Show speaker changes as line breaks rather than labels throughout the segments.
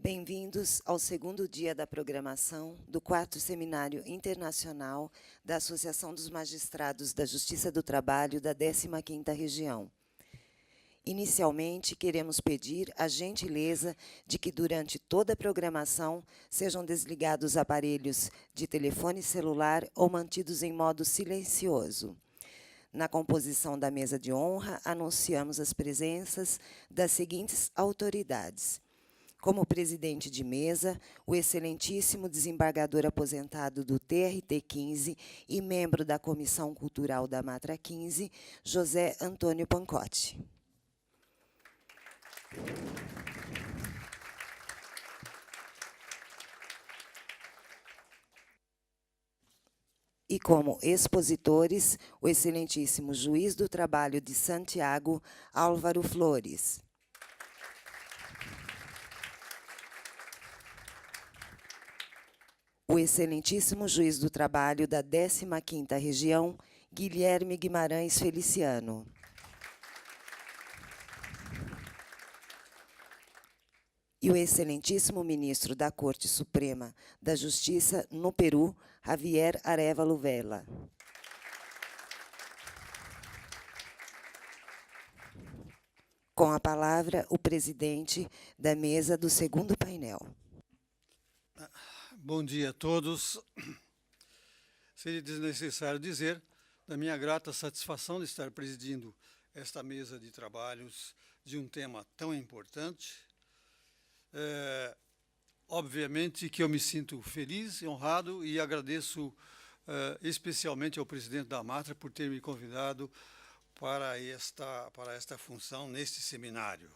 Bem-vindos ao segundo dia da programação do 4º Seminário Internacional da Associação dos Magistrados da Justiça do Trabalho da 15ª Região. Inicialmente, queremos pedir a gentileza de que, durante toda a programação, sejam desligados aparelhos de telefone celular ou mantidos em modo silencioso. Na composição da mesa de honra, anunciamos as presenças das seguintes autoridades. Como presidente de mesa, o excelentíssimo desembargador aposentado do TRT 15 e membro da Comissão Cultural da Matra 15, José Antônio Pancotti. E como expositores, o excelentíssimo juiz do trabalho de Santiago, Álvaro Flores. O excelentíssimo juiz do trabalho da 15ª Região, Guilherme Guimarães Feliciano. E o excelentíssimo ministro da Corte Suprema da Justiça no Peru, Javier Arévalo Vela. Com a palavra, o presidente da mesa do segundo painel.
Bom dia a todos. Seria desnecessário dizer da minha grata satisfação de estar presidindo esta mesa de trabalhos de um tema tão importante. Obviamente que eu me sinto feliz, honrado e agradeço especialmente ao presidente da Matra por ter me convidado para esta função neste seminário,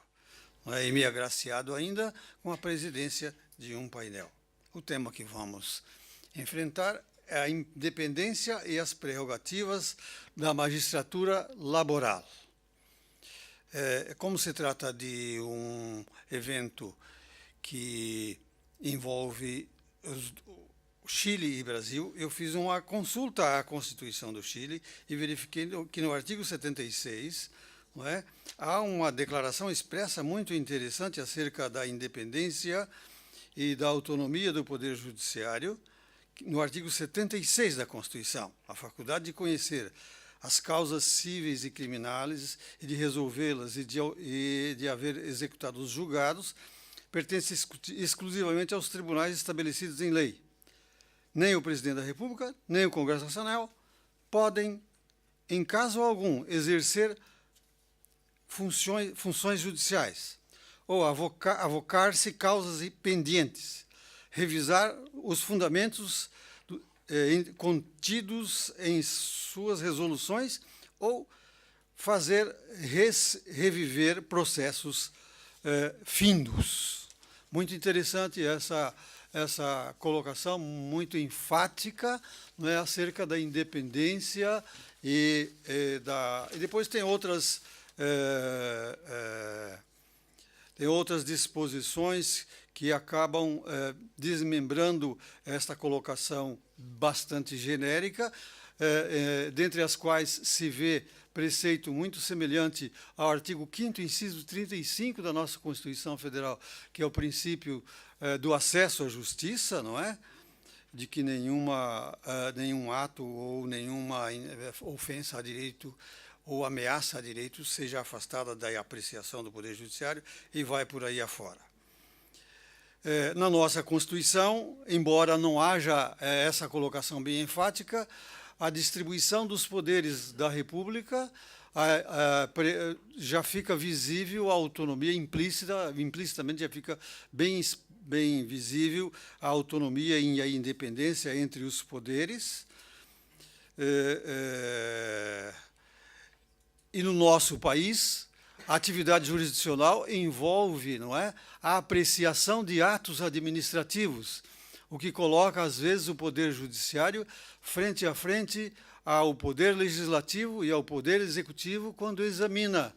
e me agraciado ainda com a presidência de um painel. O tema que vamos enfrentar é a independência e as prerrogativas da magistratura laboral. Como se trata de um evento que envolve Chile e Brasil, eu fiz uma consulta à Constituição do Chile e verifiquei que no artigo 76, há uma declaração expressa muito interessante acerca da independência e da autonomia do Poder Judiciário, no artigo 76 da Constituição, a faculdade de conhecer as causas cíveis e criminais e de resolvê-las e de haver executado os julgados, pertence exclusivamente aos tribunais estabelecidos em lei. Nem o Presidente da República, nem o Congresso Nacional podem, em caso algum, exercer funções judiciais, ou avocar-se causas pendentes, revisar os fundamentos contidos em suas resoluções ou fazer reviver processos findos. Muito interessante essa colocação muito enfática, acerca da independência e depois tem outras disposições que acabam desmembrando esta colocação bastante genérica, dentre as quais se vê preceito muito semelhante ao artigo 5º, inciso 35 da nossa Constituição Federal, que é o princípio do acesso à justiça, de que nenhum ato ou nenhuma ofensa a direito ou ameaça a direito seja afastada da apreciação do Poder Judiciário e vai por aí afora. Na nossa Constituição, embora não haja essa colocação bem enfática, a distribuição dos poderes da República já fica visível a autonomia implicitamente já fica bem visível a autonomia e a independência entre os poderes. E no nosso país, a atividade jurisdicional envolve, a apreciação de atos administrativos, o que coloca, às vezes, o Poder Judiciário frente a frente ao Poder Legislativo e ao Poder Executivo quando examina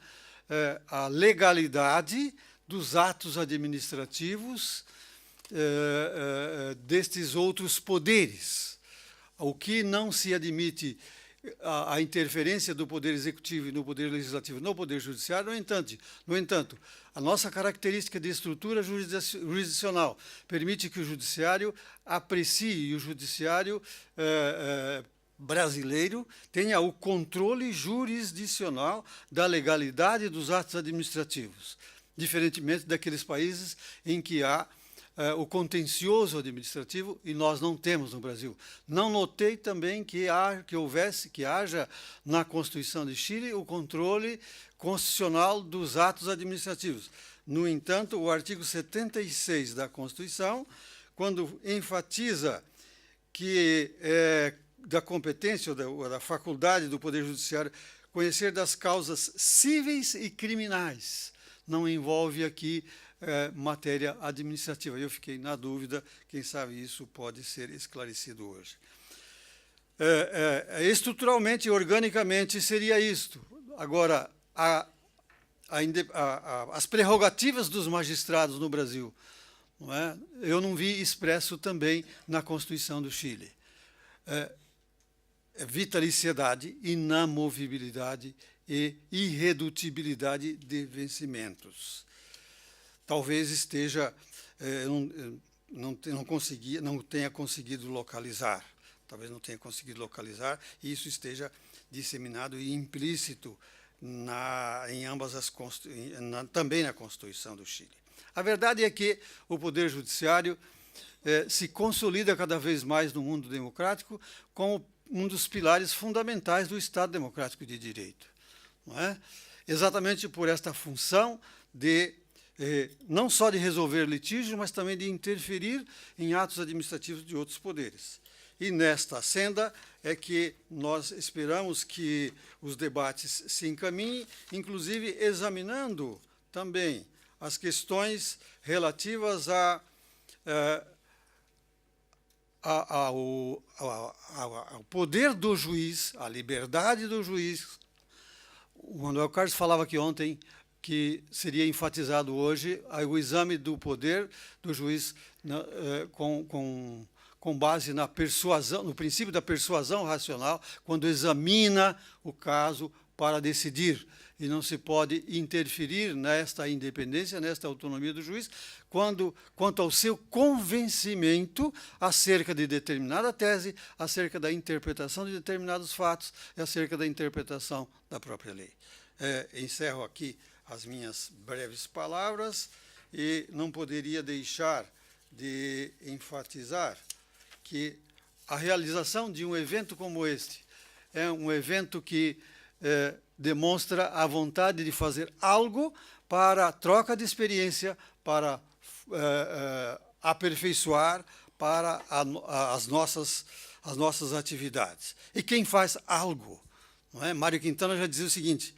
a legalidade dos atos administrativos destes outros poderes. O que não se admite a interferência do Poder Executivo e no Poder Legislativo no Poder Judiciário, no entanto, A nossa característica de estrutura jurisdicional permite que o judiciário aprecie, e o judiciário brasileiro tenha o controle jurisdicional da legalidade dos atos administrativos, diferentemente daqueles países em que há o contencioso administrativo, e nós não temos no Brasil. Não notei também que haja na Constituição de Chile o controle constitucional dos atos administrativos. No entanto, o artigo 76 da Constituição, quando enfatiza que da competência ou da faculdade do Poder Judiciário conhecer das causas cíveis e criminais, não envolve aqui matéria administrativa. Eu fiquei na dúvida, quem sabe isso pode ser esclarecido hoje. Estruturalmente e organicamente seria isto. Agora, as prerrogativas dos magistrados no Brasil, não é? Eu não vi expresso também na Constituição do Chile. Vitaliciedade, inamovibilidade e irredutibilidade de vencimentos. Talvez esteja, não tenha conseguido localizar. Talvez não tenha conseguido localizar, e isso esteja disseminado e implícito em ambas também na Constituição do Chile. A verdade é que o Poder Judiciário se consolida cada vez mais no mundo democrático como um dos pilares fundamentais do Estado Democrático de Direito. Não é? Exatamente por esta função de não só de resolver litígios, mas também de interferir em atos administrativos de outros poderes. E nesta senda é que nós esperamos que os debates se encaminhem, inclusive examinando também as questões relativas ao poder do juiz, à liberdade do juiz. O Manuel Carlos falava aqui ontem que seria enfatizado hoje o exame do poder do juiz com base na persuasão, no princípio da persuasão racional, quando examina o caso para decidir. E não se pode interferir nesta independência, nesta autonomia do juiz, quanto ao seu convencimento acerca de determinada tese, acerca da interpretação de determinados fatos e acerca da interpretação da própria lei. Encerro aqui as minhas breves palavras e não poderia deixar de enfatizar que a realização de um evento como este é um evento que demonstra a vontade de fazer algo para a troca de experiência, para aperfeiçoar para as nossas atividades. E quem faz algo, não é? Mário Quintana já dizia o seguinte: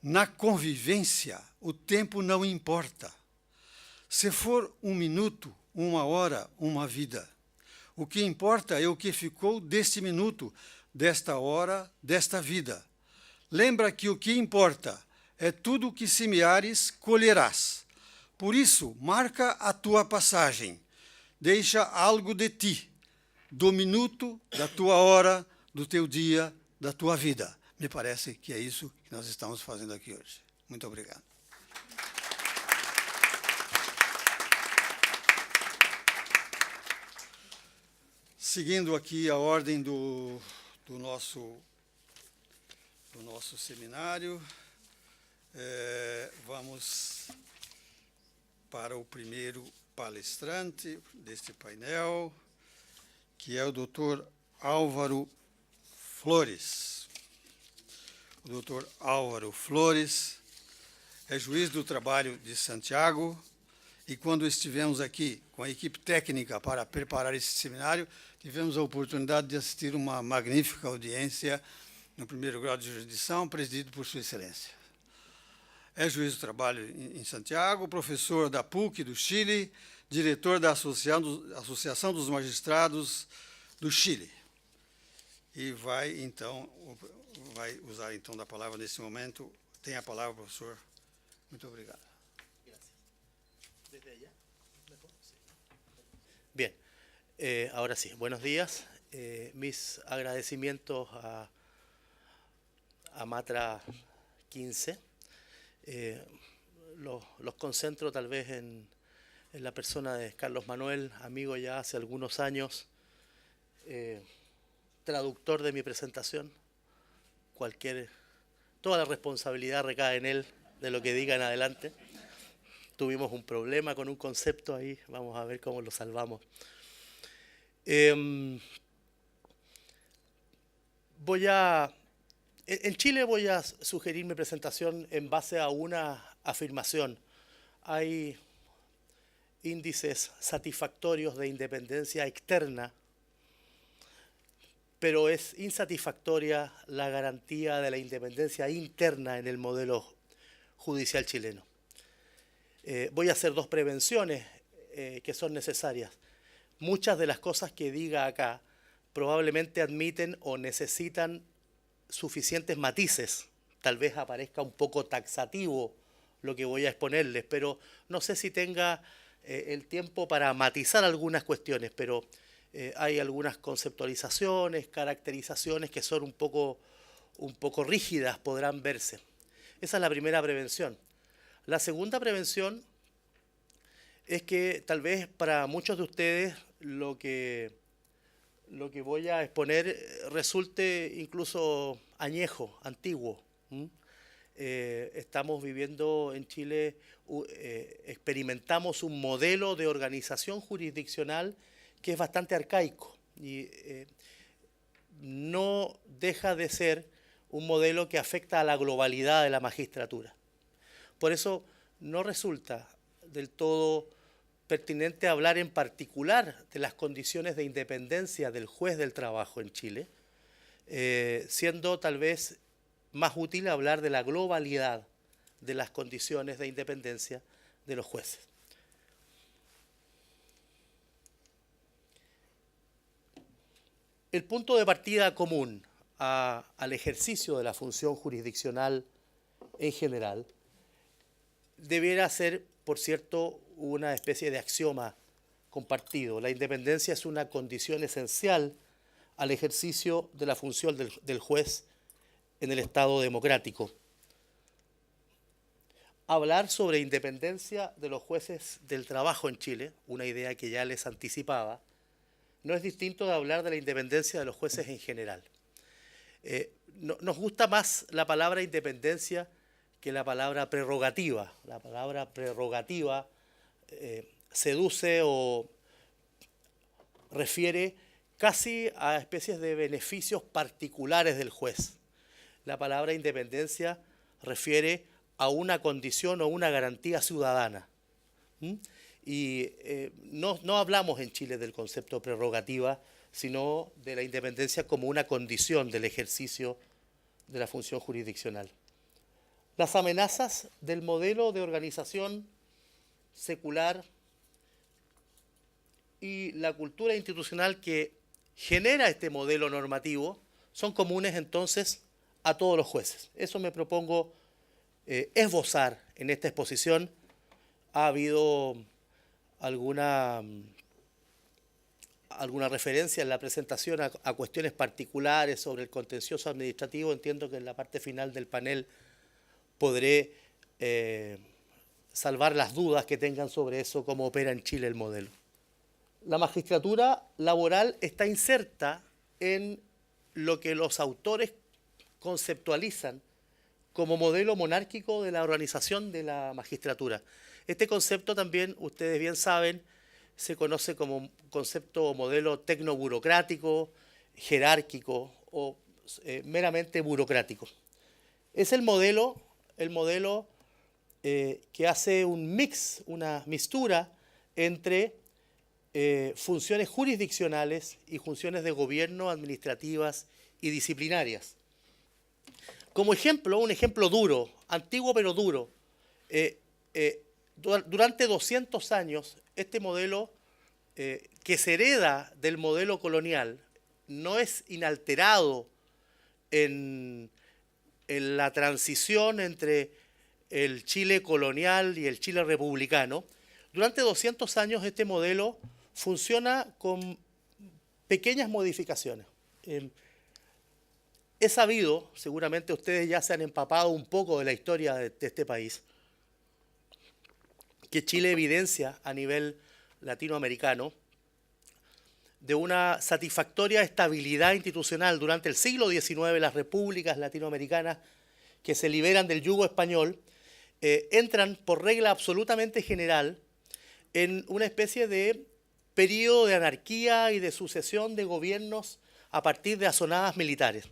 na convivência, o tempo não importa. Se for 1 minuto, 1 hora, 1 vida. O que importa é o que ficou deste minuto, desta hora, desta vida. Lembra que o que importa é tudo o que semeares, colherás. Por isso, marca a tua passagem. Deixa algo de ti, do minuto, da tua hora, do teu dia, da tua vida. Me parece que é isso que nós estamos fazendo aqui hoje. Muito obrigado. Seguindo aqui a ordem do nosso seminário, vamos para o primeiro palestrante deste painel, que é o Dr. Álvaro Flores. O Dr. Álvaro Flores é juiz do trabalho de Santiago, e quando estivemos aqui com a equipe técnica para preparar esse seminário, tivemos a oportunidade de assistir uma magnífica audiência no primeiro grau de jurisdição, presidido por Sua Excelência. É juiz do trabalho em Santiago, professor da PUC do Chile, diretor da Associação dos Magistrados do Chile. E vai usar então da palavra nesse momento. Tem a palavra, professor. Muito obrigado.
Bien, ahora sí, buenos días. Mis agradecimientos a Matra 15. los concentro tal vez en la persona de Carlos Manuel, amigo ya hace algunos años, traductor de mi presentación. Toda la responsabilidad recae en él, de lo que diga en adelante. Tuvimos un problema con un concepto ahí, vamos a ver cómo lo salvamos. En Chile voy a sugerir mi presentación en base a una afirmación. Hay índices satisfactorios de independencia externa, pero es insatisfactoria la garantía de la independencia interna en el modelo judicial chileno. Voy a hacer dos prevenciones que son necesarias. Muchas de las cosas que diga acá probablemente admiten o necesitan suficientes matices. Tal vez aparezca un poco taxativo lo que voy a exponerles, pero no sé si tenga el tiempo para matizar algunas cuestiones, pero hay algunas conceptualizaciones, caracterizaciones que son un poco rígidas, podrán verse. Esa es la primera prevención. La segunda prevención es que tal vez para muchos de ustedes lo que voy a exponer resulte incluso añejo, antiguo. Estamos viviendo en Chile, experimentamos un modelo de organización jurisdiccional que es bastante arcaico y no deja de ser un modelo que afecta a la globalidad de la magistratura. Por eso no resulta del todo pertinente hablar en particular de las condiciones de independencia del juez del trabajo en Chile, siendo tal vez más útil hablar de la globalidad de las condiciones de independencia de los jueces. El punto de partida común al ejercicio de la función jurisdiccional en general debiera ser, por cierto, una especie de axioma compartido. La independencia es una condición esencial al ejercicio de la función del juez en el Estado democrático. Hablar sobre independencia de los jueces del trabajo en Chile, una idea que ya les anticipaba, no es distinto de hablar de la independencia de los jueces en general. Nos gusta más la palabra independencia que la palabra prerrogativa. La palabra prerrogativa seduce o refiere casi a especies de beneficios particulares del juez. La palabra independencia refiere a una condición o una garantía ciudadana. Y no hablamos en Chile del concepto prerrogativa, sino de la independencia como una condición del ejercicio de la función jurisdiccional. Las amenazas del modelo de organización secular y la cultura institucional que genera este modelo normativo son comunes entonces a todos los jueces. Eso me propongo esbozar en esta exposición. Ha habido alguna referencia en la presentación a cuestiones particulares sobre el contencioso administrativo. Entiendo que en la parte final del panel podré salvar las dudas que tengan sobre eso, cómo opera en Chile el modelo. La magistratura laboral está inserta en lo que los autores conceptualizan como modelo monárquico de la organización de la magistratura. Este concepto también, ustedes bien saben, se conoce como concepto o modelo tecnoburocrático, jerárquico o meramente burocrático. Es el modelo que hace un mix, una mixtura entre funciones jurisdiccionales y funciones de gobierno, administrativas y disciplinarias. Como ejemplo, un ejemplo duro, antiguo pero duro, durante 200 años este modelo que se hereda del modelo colonial no es inalterado en la transición entre el Chile colonial y el Chile republicano. Durante 200 años este modelo funciona con pequeñas modificaciones. He sabido, seguramente ustedes ya se han empapado un poco de la historia de este país, que Chile evidencia a nivel latinoamericano de una satisfactoria estabilidad institucional durante el siglo XIX. Las repúblicas latinoamericanas que se liberan del yugo español entran por regla absolutamente general en una especie de periodo de anarquía y de sucesión de gobiernos a partir de azonadas militares.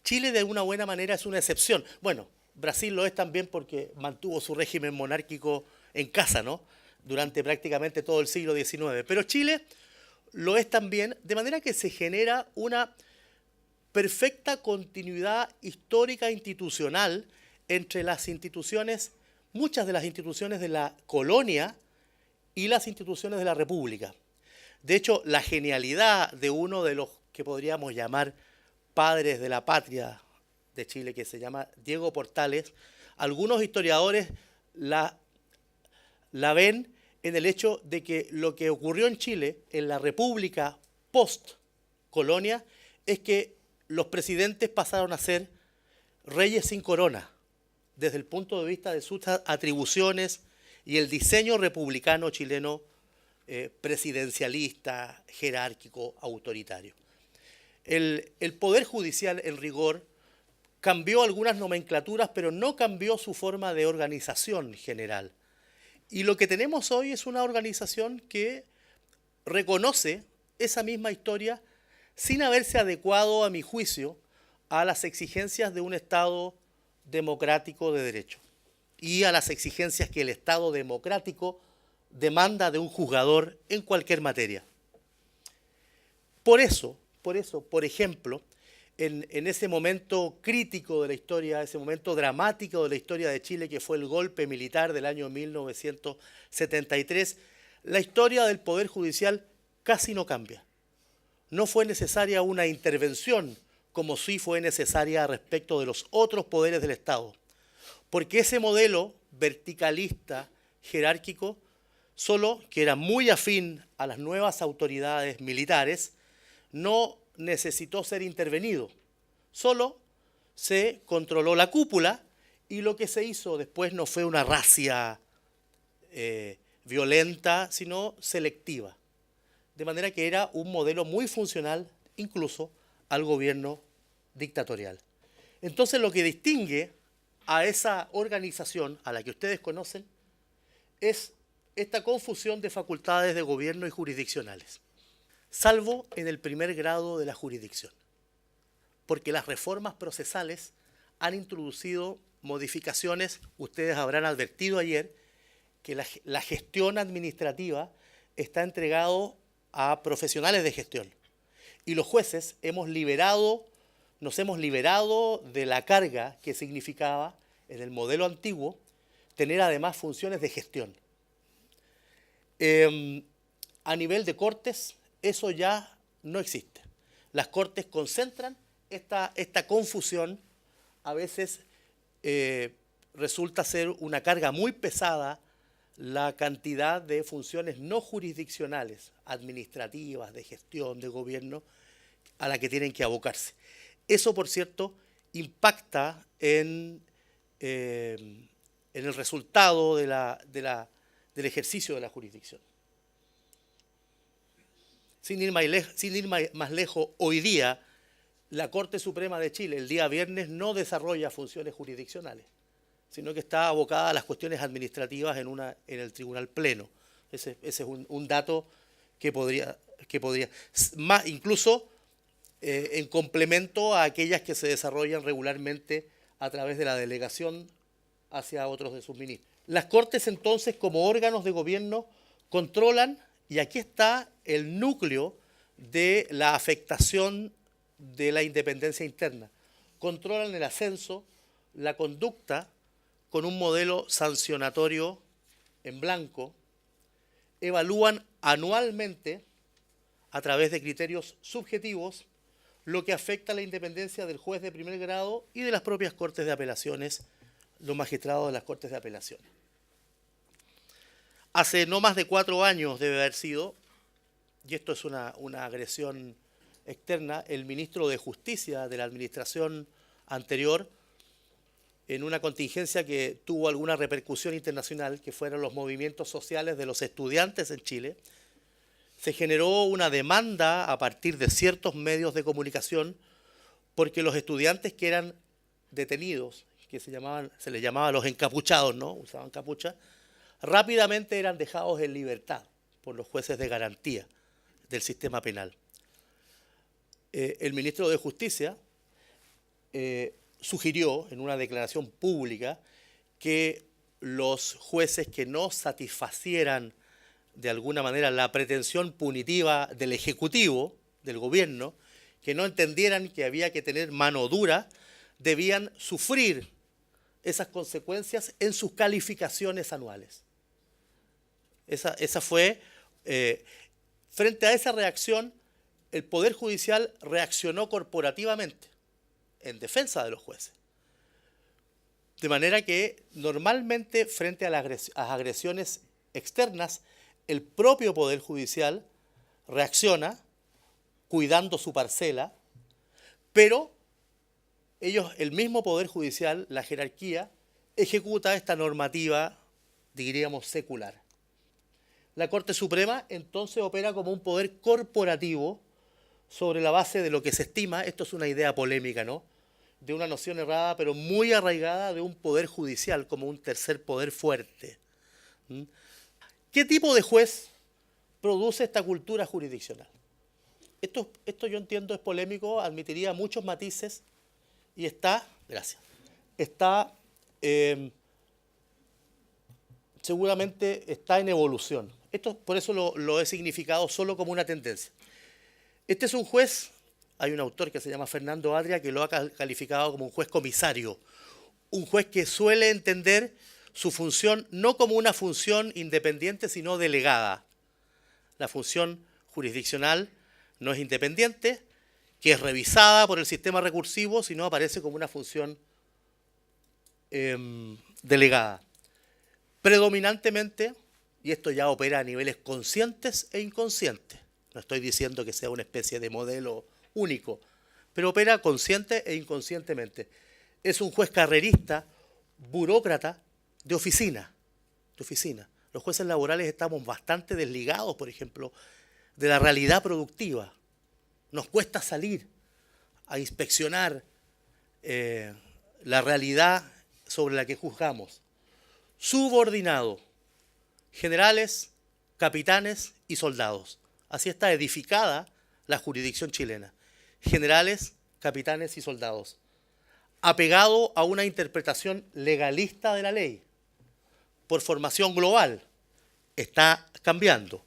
Chile, de una buena manera, es una excepción. Bueno, Brasil lo es también porque mantuvo su régimen monárquico en casa, ¿no?, durante prácticamente todo el siglo XIX. Pero Chile lo es también, de manera que se genera una perfecta continuidad histórica e institucional entre las instituciones, muchas de las instituciones de la colonia y las instituciones de la República. De hecho, la genialidad de uno de los que podríamos llamar padres de la patria de Chile, que se llama Diego Portales, algunos historiadores la ven en el hecho de que lo que ocurrió en Chile, en la República post-colonia, es que los presidentes pasaron a ser reyes sin corona, desde el punto de vista de sus atribuciones y el diseño republicano chileno presidencialista, jerárquico, autoritario. El Poder Judicial, en rigor, cambió algunas nomenclaturas, pero no cambió su forma de organización general. Y lo que tenemos hoy es una organización que reconoce esa misma historia sin haberse adecuado, a mi juicio, a las exigencias de un Estado democrático de derecho y a las exigencias que el Estado democrático demanda de un juzgador en cualquier materia. Por eso, por ejemplo, en ese momento crítico de la historia, ese momento dramático de la historia de Chile, que fue el golpe militar del año 1973, la historia del Poder Judicial casi no cambia. No fue necesaria una intervención como sí fue necesaria respecto de los otros poderes del Estado, porque ese modelo verticalista, jerárquico, solo que era muy afín a las nuevas autoridades militares, no necesitó ser intervenido. Solo se controló la cúpula y lo que se hizo después no fue una racia violenta, sino selectiva. De manera que era un modelo muy funcional incluso al gobierno dictatorial. Entonces lo que distingue a esa organización a la que ustedes conocen es esta confusión de facultades de gobierno y jurisdiccionales, salvo en el primer grado de la jurisdicción, porque las reformas procesales han introducido modificaciones. Ustedes habrán advertido ayer que la gestión administrativa está entregado a profesionales de gestión y los jueces nos hemos liberado de la carga que significaba en el modelo antiguo tener además funciones de gestión. A nivel de cortes, eso ya no existe. Las cortes concentran esta confusión. A veces resulta ser una carga muy pesada la cantidad de funciones no jurisdiccionales, administrativas, de gestión, de gobierno, a la que tienen que abocarse. Eso, por cierto, impacta en el resultado del ejercicio de la jurisdicción. Sin ir más lejos, hoy día la Corte Suprema de Chile, el día viernes, no desarrolla funciones jurisdiccionales, sino que está abocada a las cuestiones administrativas en el Tribunal Pleno. Ese es un dato que podría más, incluso en complemento a aquellas que se desarrollan regularmente a través de la delegación hacia otros de sus ministros. Las Cortes, entonces, como órganos de gobierno, controlan, y aquí está el núcleo de la afectación de la independencia interna, controlan el ascenso, la conducta, con un modelo sancionatorio en blanco, evalúan anualmente, a través de criterios subjetivos, lo que afecta a la independencia del juez de primer grado y de las propias Cortes de Apelaciones, los magistrados de las Cortes de Apelaciones. Hace no más de 4 años debe haber sido, y esto es una agresión externa, el ministro de Justicia de la administración anterior en una contingencia que tuvo alguna repercusión internacional, que fueron los movimientos sociales de los estudiantes en Chile, se generó una demanda a partir de ciertos medios de comunicación porque los estudiantes que eran detenidos, que se les llamaba los encapuchados, ¿no? Usaban capucha, rápidamente eran dejados en libertad por los jueces de garantía del sistema penal. El ministro de Justicia sugirió en una declaración pública que los jueces que no satisfacieran de alguna manera la pretensión punitiva del Ejecutivo, del gobierno, que no entendieran que había que tener mano dura, debían sufrir esas consecuencias en sus calificaciones anuales. Esa fue, frente a esa reacción, el Poder Judicial reaccionó corporativamente en defensa de los jueces. De manera que normalmente frente a las agresiones externas, el propio Poder Judicial reacciona cuidando su parcela, pero el mismo Poder Judicial, la jerarquía, ejecuta esta normativa, diríamos, secular. La Corte Suprema entonces opera como un poder corporativo sobre la base de lo que se estima, esto es una idea polémica, ¿no?, de una noción errada, pero muy arraigada, de un poder judicial como un tercer poder fuerte. ¿Qué tipo de juez produce esta cultura jurisdiccional? Esto yo entiendo es polémico, admitiría muchos matices y seguramente está en evolución. Esto por eso lo he significado solo como una tendencia. Este es un juez, hay un autor que se llama Fernando Adria que lo ha calificado como un juez comisario, un juez que suele entender su función no como una función independiente, sino delegada. La función jurisdiccional no es independiente, que es revisada por el sistema recursivo, sino aparece como una función delegada. Predominantemente, y esto ya opera a niveles conscientes e inconscientes, no estoy diciendo que sea una especie de modelo único, pero opera consciente e inconscientemente. Es un juez carrerista, burócrata, de oficina. Los jueces laborales estamos bastante desligados, por ejemplo, de la realidad productiva. Nos cuesta salir a inspeccionar la realidad sobre la que juzgamos. Subordinado, generales, capitanes y soldados. Así está edificada la jurisdicción chilena. Generales, capitanes y soldados. Apegado a una interpretación legalista de la ley. Por formación global. Está cambiando,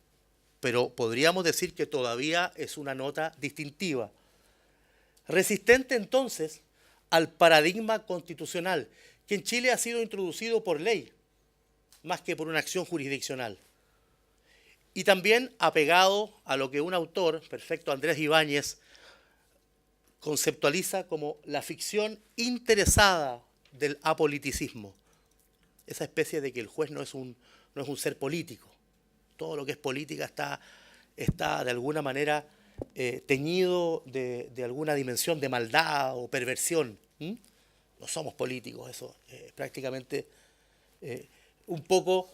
pero podríamos decir que todavía es una nota distintiva. Resistente entonces al paradigma constitucional, que en Chile ha sido introducido por ley, más que por una acción jurisdiccional. Y también apegado a lo que un autor, perfecto Andrés Ibáñez, conceptualiza como la ficción interesada del apoliticismo. Esa especie de que el juez no es un ser político. Todo lo que es política está de alguna manera teñido de alguna dimensión de maldad o perversión. No somos políticos, eso prácticamente un poco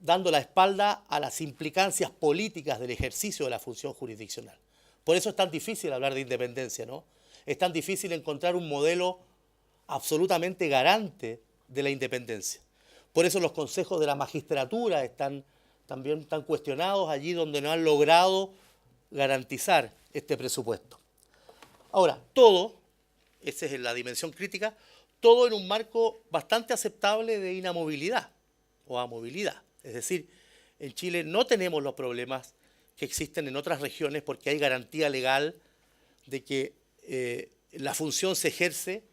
dando la espalda a las implicancias políticas del ejercicio de la función jurisdiccional. Por eso es tan difícil hablar de independencia, ¿no? Es tan difícil encontrar un modelo absolutamente garante de la independencia. Por eso los consejos de la magistratura también están cuestionados allí donde no han logrado garantizar este presupuesto. Ahora, todo, esa es la dimensión crítica, todo en un marco bastante aceptable de inamovilidad o amovilidad. Es decir, en Chile no tenemos los problemas que existen en otras regiones porque hay garantía legal de que la función se ejerce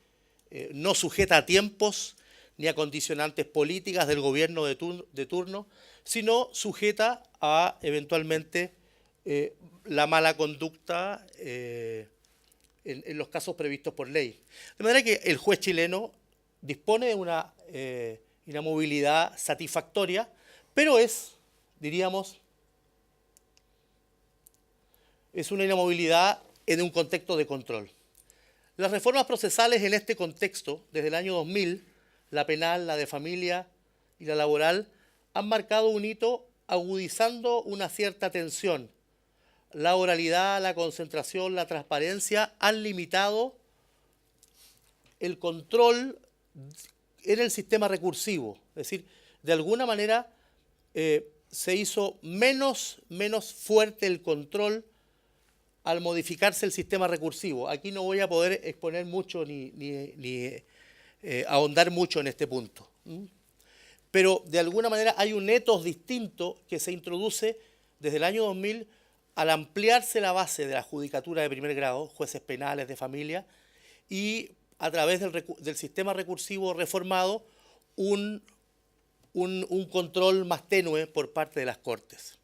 no sujeta a tiempos ni a condicionantes políticas del gobierno de turno, sino sujeta a, eventualmente, la mala conducta en los casos previstos por ley. De manera que el juez chileno dispone de una inamovilidad satisfactoria, pero diríamos, es una inamovilidad en un contexto de control. Las reformas procesales en este contexto, desde el año 2000, la penal, la de familia y la laboral, han marcado un hito agudizando una cierta tensión. La oralidad, la concentración, la transparencia han limitado el control en el sistema recursivo. Es decir, de alguna manera se hizo menos fuerte el control al modificarse el sistema recursivo. Aquí no voy a poder exponer mucho ni ahondar mucho en este punto. Pero de alguna manera hay un ethos distinto que se introduce desde el año 2000 al ampliarse la base de la judicatura de primer grado, jueces penales de familia, y a través del sistema recursivo reformado, un control más tenue por parte de las Cortes.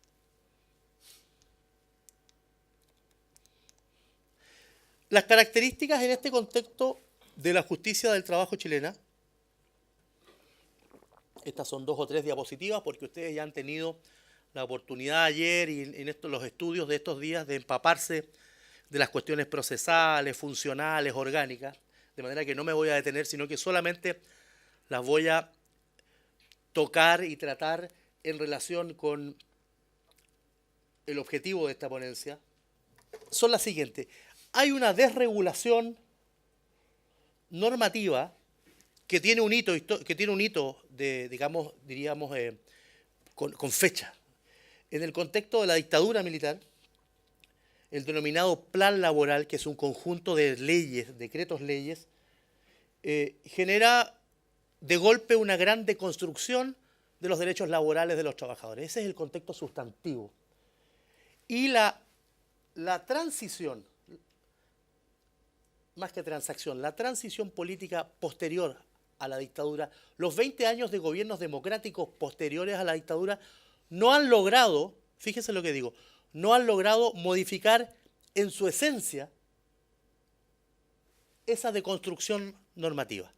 Las características en este contexto de la justicia del trabajo chilena, estas son 2 o 3 diapositivas porque ustedes ya han tenido la oportunidad ayer y en los estudios de estos días de empaparse de las cuestiones procesales, funcionales, orgánicas, de manera que no me voy a detener, sino que solamente las voy a tocar y tratar en relación con el objetivo de esta ponencia. Son las siguientes. Hay una desregulación normativa que tiene un hito de, digamos, diríamos, con fecha. En el contexto de la dictadura militar, el denominado plan laboral, que es un conjunto de leyes, decretos leyes, genera de golpe una gran deconstrucción de los derechos laborales de los trabajadores. Ese es el contexto sustantivo. Y la transición, más que transacción, la transición política posterior a la dictadura, los 20 años de gobiernos democráticos posteriores a la dictadura, no han logrado, fíjese lo que digo, no han logrado modificar en su esencia esa deconstrucción normativa.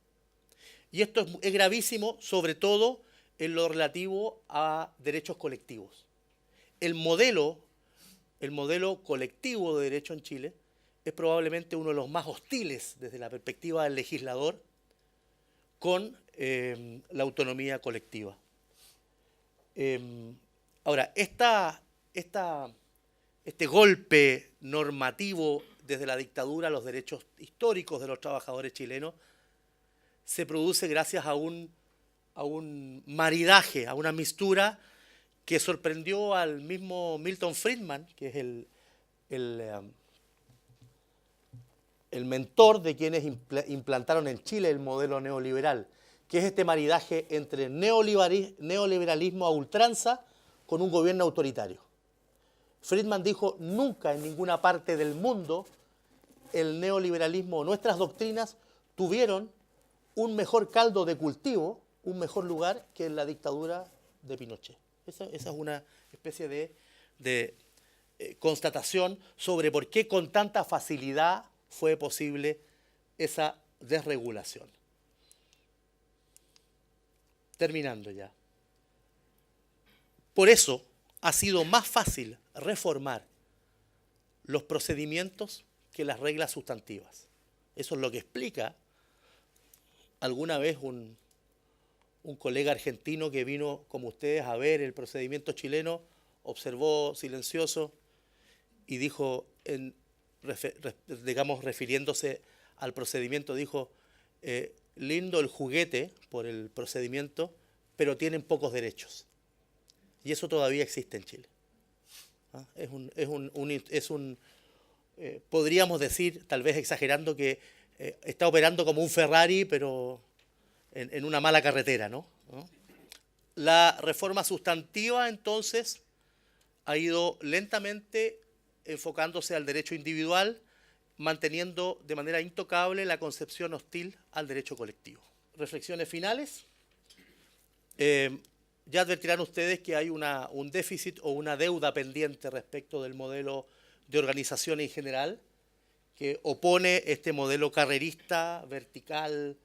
Y esto es gravísimo, sobre todo en lo relativo a derechos colectivos. El modelo colectivo de derecho en Chile es probablemente uno de los más hostiles desde la perspectiva del legislador con la autonomía colectiva. Ahora, este golpe normativo desde la dictadura a los derechos históricos de los trabajadores chilenos se produce gracias a un maridaje, a una mistura que sorprendió al mismo Milton Friedman, que es el mentor de quienes implantaron en Chile el modelo neoliberal, que es este maridaje entre neoliberalismo a ultranza con un gobierno autoritario. Friedman dijo, nunca en ninguna parte del mundo el neoliberalismo o nuestras doctrinas tuvieron un mejor caldo de cultivo, un mejor lugar que en la dictadura de Pinochet. Esa es una especie de constatación sobre por qué con tanta facilidad fue posible esa desregulación. Terminando ya. Por eso ha sido más fácil reformar los procedimientos que las reglas sustantivas. Eso es lo que explica alguna vez un colega argentino que vino como ustedes a ver el procedimiento chileno, observó silencioso y dijo, digamos refiriéndose al procedimiento, dijo, lindo el juguete por el procedimiento, pero tienen pocos derechos. Y eso todavía existe en Chile. ¿Ah? Podríamos decir, tal vez exagerando, que está operando como un Ferrari, pero en una mala carretera, ¿no? La reforma sustantiva, entonces, ha ido lentamente enfocándose al derecho individual, manteniendo de manera intocable la concepción hostil al derecho colectivo. Reflexiones finales. Ya advertirán ustedes que hay un déficit o una deuda pendiente respecto del modelo de organización en general, que opone este modelo carrerista, vertical,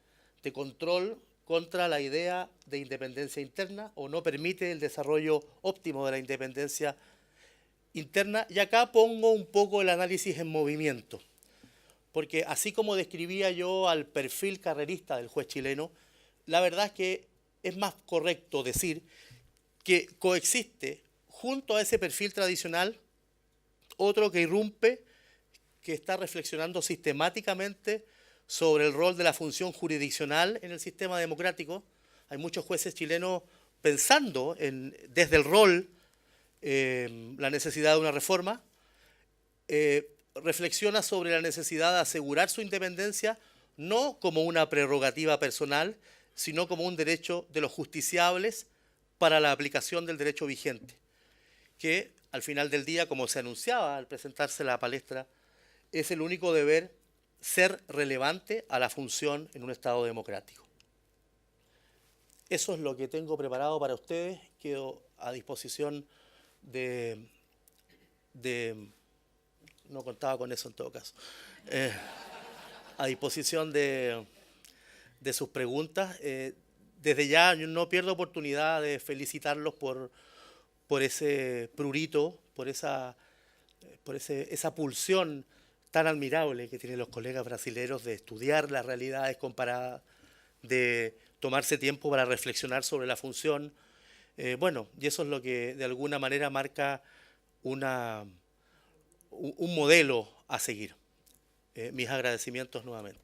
de control, contra la idea de independencia interna, o no permite el desarrollo óptimo de la independencia interna. Y acá pongo un poco el análisis en movimiento, porque así como describía yo al perfil carrerista del juez chileno, la verdad es que es más correcto decir que coexiste junto a ese perfil tradicional otro que irrumpe, que está reflexionando sistemáticamente sobre el rol de la función jurisdiccional en el sistema democrático. Hay muchos jueces chilenos pensando desde el rol la necesidad de una reforma. Reflexiona sobre la necesidad de asegurar su independencia, no como una prerrogativa personal, sino como un derecho de los justiciables para la aplicación del derecho vigente, que al final del día, como se anunciaba al presentarse la palestra, es el único deber ser relevante a la función en un Estado democrático. Eso es lo que tengo preparado para ustedes. Quedo a disposición no contaba con eso en todo caso, a disposición de sus preguntas. Desde ya yo no pierdo oportunidad de felicitarlos por ese prurito, por esa pulsión tan admirable que tienen los colegas brasileños de estudiar las realidades comparadas, de tomarse tiempo para reflexionar sobre la función. Bueno, y eso es lo que de alguna manera marca un modelo a seguir. Mis agradecimientos nuevamente.